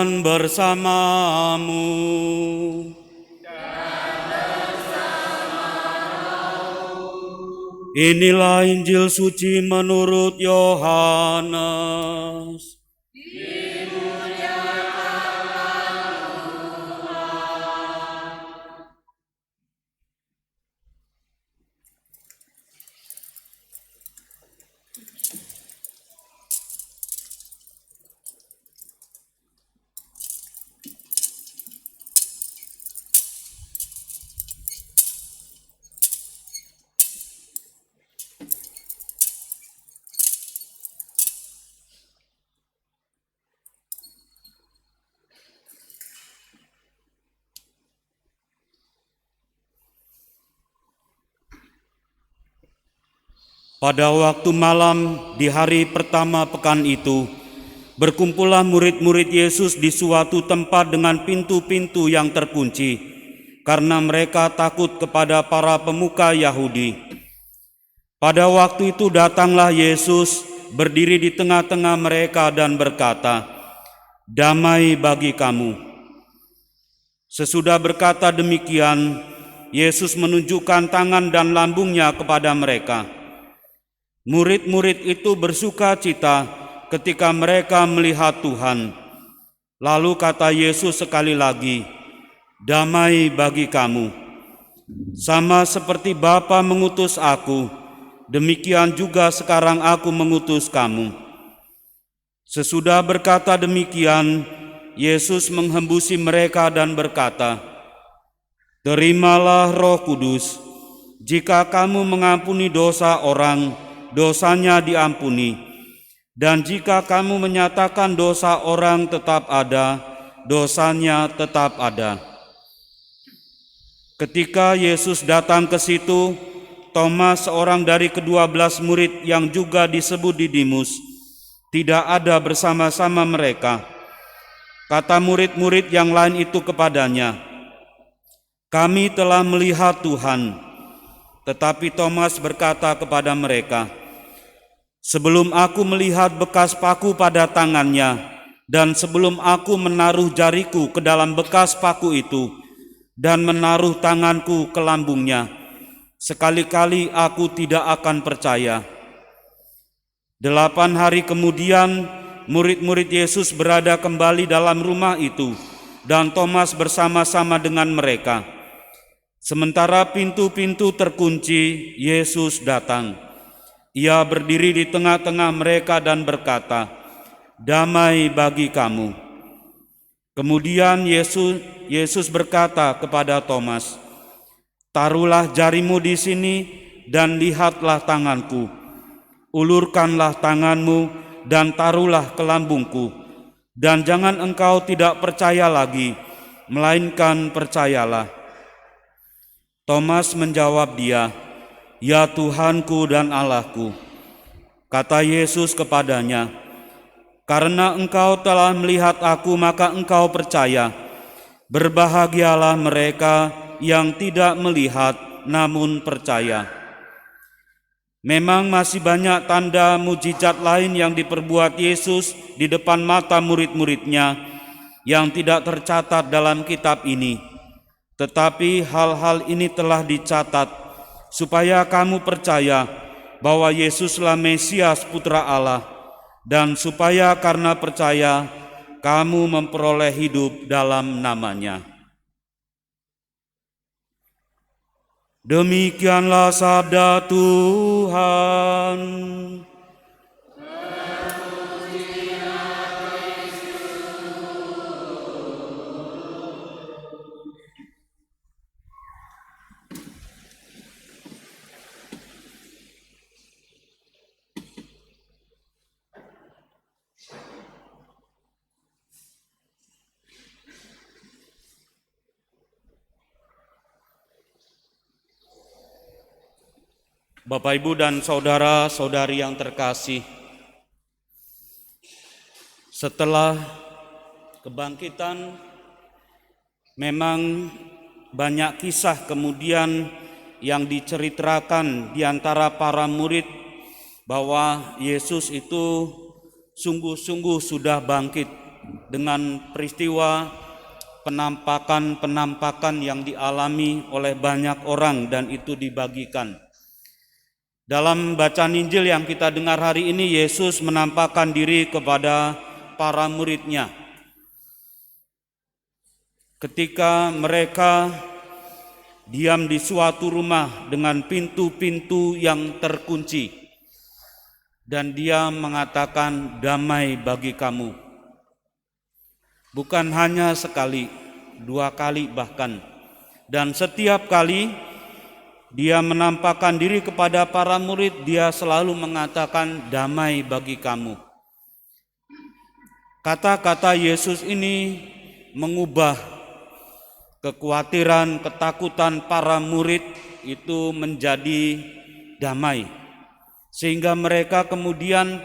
bersamamu. Inilah Injil suci menurut Yohanes. Pada waktu malam di hari pertama pekan itu, berkumpullah murid-murid Yesus di suatu tempat dengan pintu-pintu yang terkunci, karena mereka takut kepada para pemuka Yahudi. Pada waktu itu datanglah Yesus, berdiri di tengah-tengah mereka dan berkata, "Damai bagi kamu." Sesudah berkata demikian, Yesus menunjukkan tangan dan lambungnya kepada mereka. Murid-murid itu bersuka cita ketika mereka melihat Tuhan. Lalu kata Yesus sekali lagi, "Damai bagi kamu. Sama seperti Bapa mengutus aku, demikian juga sekarang aku mengutus kamu." Sesudah berkata demikian, Yesus menghembusi mereka dan berkata, "Terimalah Roh Kudus. Jika kamu mengampuni dosa orang, dosanya diampuni, dan jika kamu menyatakan dosa orang tetap ada, dosanya tetap ada." Ketika Yesus datang ke situ, Thomas, seorang dari ke-12 murid yang juga disebut Didimus, tidak ada bersama-sama mereka. Kata murid-murid yang lain itu kepadanya, "Kami telah melihat Tuhan." Tetapi Thomas berkata kepada mereka, "Sebelum aku melihat bekas paku pada tangannya, dan sebelum aku menaruh jariku ke dalam bekas paku itu, dan menaruh tanganku ke lambungnya, sekali-kali aku tidak akan percaya." 8 hari kemudian, murid-murid Yesus berada kembali dalam rumah itu, dan Thomas bersama-sama dengan mereka. Sementara pintu-pintu terkunci, Yesus datang. Ia berdiri di tengah-tengah mereka dan berkata, "Damai bagi kamu." Kemudian Yesus berkata kepada Thomas, "Taruhlah jarimu di sini dan lihatlah tanganku. Ulurkanlah tanganmu dan taruhlah ke lambungku. Dan jangan engkau tidak percaya lagi, melainkan percayalah." Thomas menjawab dia, "Ya Tuhanku dan Allahku." Kata Yesus kepadanya, "Karena engkau telah melihat aku, maka engkau percaya. Berbahagialah mereka yang tidak melihat namun percaya." Memang masih banyak tanda mujizat lain yang diperbuat Yesus di depan mata murid-muridnya yang tidak tercatat dalam kitab ini. Tetapi hal-hal ini telah dicatat supaya kamu percaya bahwa Yesuslah Mesias Putra Allah, dan supaya karena percaya kamu memperoleh hidup dalam namanya. Demikianlah sabda Tuhan. Bapak, Ibu, dan saudara-saudari yang terkasih, setelah kebangkitan memang banyak kisah kemudian yang diceritakan di antara para murid bahwa Yesus itu sungguh-sungguh sudah bangkit. dengan peristiwa penampakan yang dialami oleh banyak orang dan itu dibagikan. Dalam bacaan Injil yang kita dengar hari ini, Yesus menampakkan diri kepada para murid-Nya. Ketika mereka diam di suatu rumah dengan pintu-pintu yang terkunci, dan Dia mengatakan, damai bagi kamu. Bukan hanya sekali, 2 kali bahkan. Dan setiap kali Dia menampakkan diri kepada para murid, Dia selalu mengatakan, damai bagi kamu. Kata-kata Yesus ini mengubah kekhawatiran, ketakutan para murid itu menjadi damai. Sehingga mereka kemudian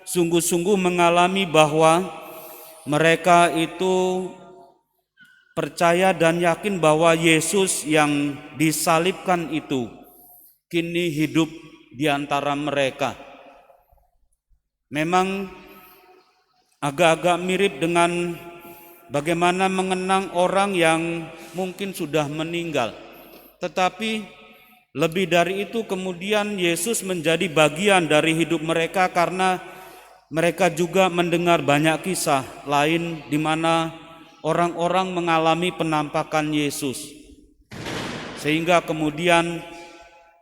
sungguh-sungguh mengalami bahwa mereka itu percaya dan yakin bahwa Yesus yang disalibkan itu kini hidup di antara mereka. Memang agak-agak mirip dengan bagaimana mengenang orang yang mungkin sudah meninggal. Tetapi lebih dari itu kemudian Yesus menjadi bagian dari hidup mereka karena mereka juga mendengar banyak kisah lain di mana orang-orang mengalami penampakan Yesus. Sehingga kemudian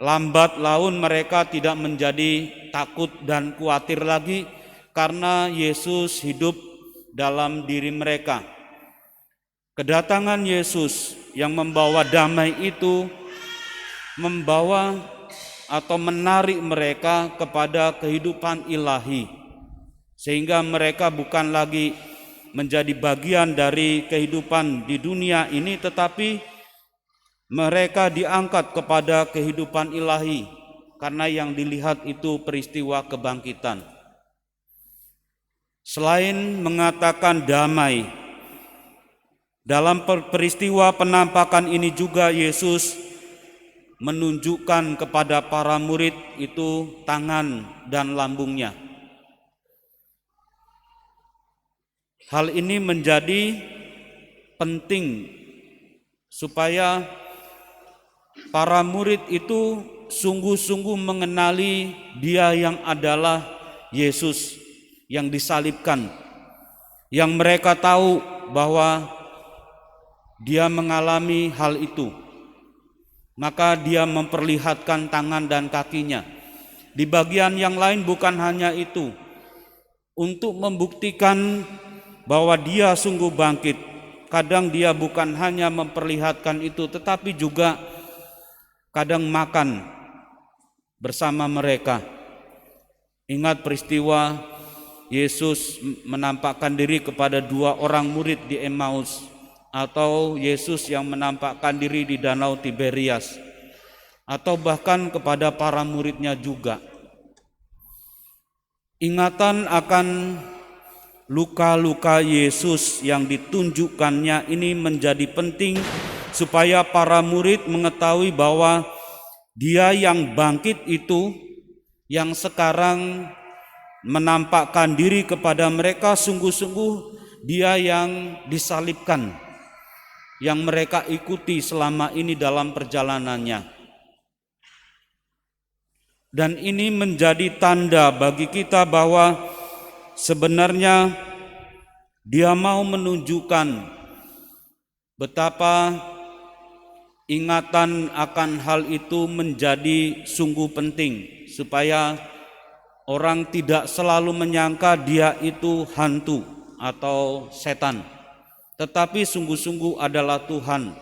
lambat laun mereka tidak menjadi takut dan khawatir lagi karena Yesus hidup dalam diri mereka. Kedatangan Yesus yang membawa damai itu membawa atau menarik mereka kepada kehidupan ilahi, sehingga mereka bukan lagi menjadi bagian dari kehidupan di dunia ini, tetapi mereka diangkat kepada kehidupan ilahi karena yang dilihat itu peristiwa kebangkitan. Selain mengatakan damai, dalam peristiwa penampakan ini juga Yesus menunjukkan kepada para murid itu tangan dan lambungnya. Hal ini menjadi penting supaya para murid itu sungguh-sungguh mengenali Dia yang adalah Yesus yang disalibkan, yang mereka tahu bahwa Dia mengalami hal itu. Maka Dia memperlihatkan tangan dan kakinya. Di bagian yang lain bukan hanya itu, untuk membuktikan bahwa Dia sungguh bangkit. Kadang Dia bukan hanya memperlihatkan itu, tetapi juga kadang makan bersama mereka. Ingat peristiwa Yesus menampakkan diri kepada 2 orang murid di Emmaus, atau Yesus yang menampakkan diri di Danau Tiberias, atau bahkan kepada para murid-Nya juga. Ingatan akan luka-luka Yesus yang ditunjukkannya ini menjadi penting supaya para murid mengetahui bahwa Dia yang bangkit itu, yang sekarang menampakkan diri kepada mereka, sungguh-sungguh Dia yang disalibkan, yang mereka ikuti selama ini dalam perjalanannya. Dan ini menjadi tanda bagi kita bahwa sebenarnya Dia mau menunjukkan betapa ingatan akan hal itu menjadi sungguh penting, supaya orang tidak selalu menyangka Dia itu hantu atau setan, tetapi sungguh-sungguh adalah Tuhan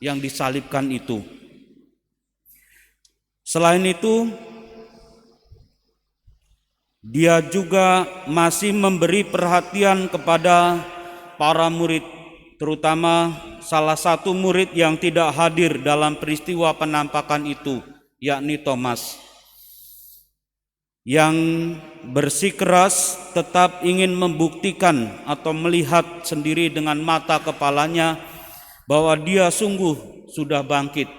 yang disalibkan itu. Selain itu, Dia juga masih memberi perhatian kepada para murid, terutama salah satu murid yang tidak hadir dalam peristiwa penampakan itu, yakni Thomas, yang bersikeras tetap ingin membuktikan atau melihat sendiri dengan mata kepalanya bahwa Dia sungguh sudah bangkit.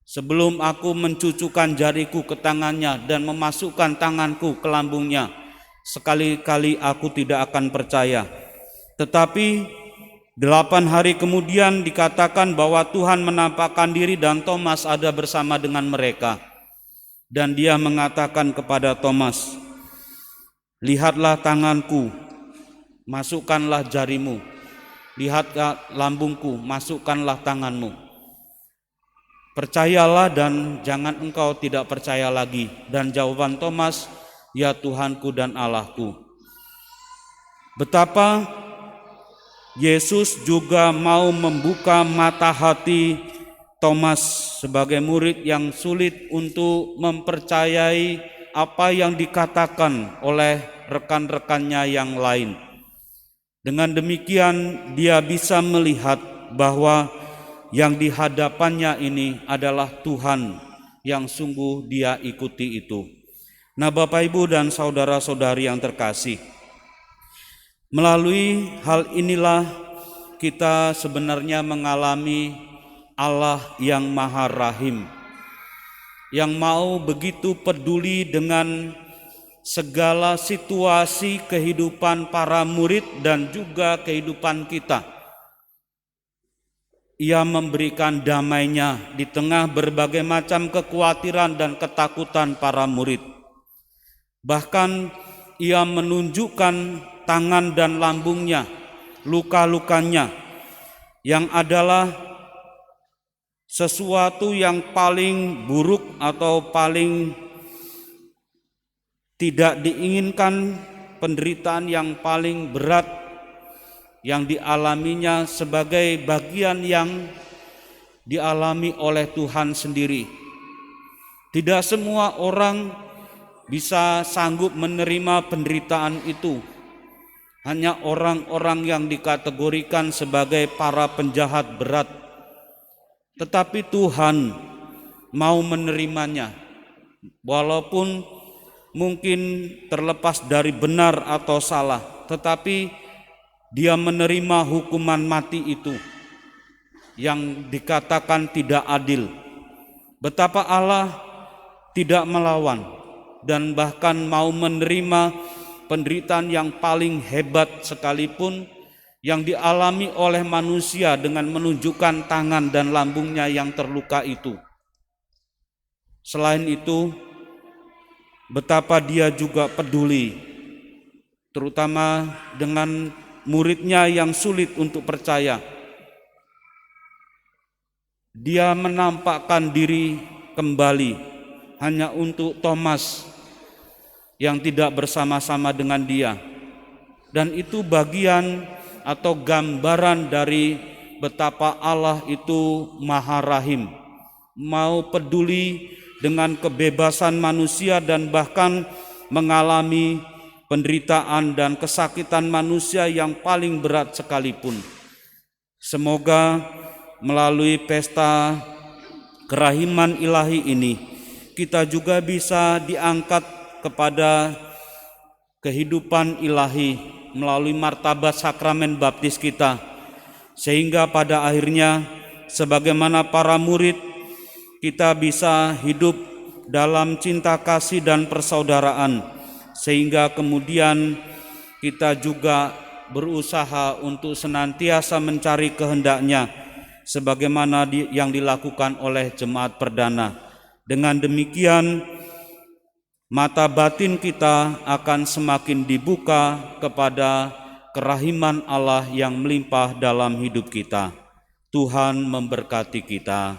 Sebelum aku mencucukkan jariku ke tangannya dan memasukkan tanganku ke lambungnya, sekali-kali aku tidak akan percaya. Tetapi 8 hari kemudian dikatakan bahwa Tuhan menampakkan diri dan Thomas ada bersama dengan mereka. Dan dia mengatakan kepada Thomas, "Lihatlah tanganku, masukkanlah jarimu. Lihatlah lambungku, masukkanlah tanganmu. Percayalah dan jangan engkau tidak percaya lagi." Dan jawaban Thomas, "Ya Tuhanku dan Allahku." Betapa Yesus juga mau membuka mata hati Thomas sebagai murid yang sulit untuk mempercayai apa yang dikatakan oleh rekan-rekannya yang lain. Dengan demikian dia bisa melihat bahwa yang di hadapannya ini adalah Tuhan yang sungguh dia ikuti itu. Nah, Bapak, Ibu, dan saudara-saudari yang terkasih, melalui hal inilah kita sebenarnya mengalami Allah yang Maha Rahim, yang mau begitu peduli dengan segala situasi kehidupan para murid dan juga kehidupan kita. Ia memberikan damai-Nya di tengah berbagai macam kekhawatiran dan ketakutan para murid. Bahkan Ia menunjukkan tangan dan lambungnya, luka-lukanya, yang adalah sesuatu yang paling buruk atau paling tidak diinginkan, penderitaan yang paling berat yang dialaminya sebagai bagian yang dialami oleh Tuhan sendiri. Tidak semua orang bisa sanggup menerima penderitaan itu. Hanya orang-orang yang dikategorikan sebagai para penjahat berat. Tetapi Tuhan mau menerimanya, walaupun mungkin terlepas dari benar atau salah, tetapi Dia menerima hukuman mati itu yang dikatakan tidak adil. Betapa Allah tidak melawan dan bahkan mau menerima penderitaan yang paling hebat sekalipun yang dialami oleh manusia dengan menunjukkan tangan dan lambungnya yang terluka itu. Selain itu, betapa Dia juga peduli, terutama dengan muridnya yang sulit untuk percaya. Dia menampakkan diri kembali hanya untuk Thomas yang tidak bersama-sama dengan Dia. Dan itu bagian atau gambaran dari betapa Allah itu Maha Rahim, mau peduli dengan kebebasan manusia dan bahkan mengalami penderitaan dan kesakitan manusia yang paling berat sekalipun. Semoga melalui pesta kerahiman ilahi ini kita juga bisa diangkat kepada kehidupan ilahi melalui martabat sakramen baptis kita, sehingga pada akhirnya sebagaimana para murid kita bisa hidup dalam cinta kasih dan persaudaraan, sehingga kemudian kita juga berusaha untuk senantiasa mencari kehendak-Nya sebagaimana yang dilakukan oleh jemaat perdana. Dengan demikian mata batin kita akan semakin dibuka kepada kerahiman Allah yang melimpah dalam hidup kita. Tuhan memberkati kita.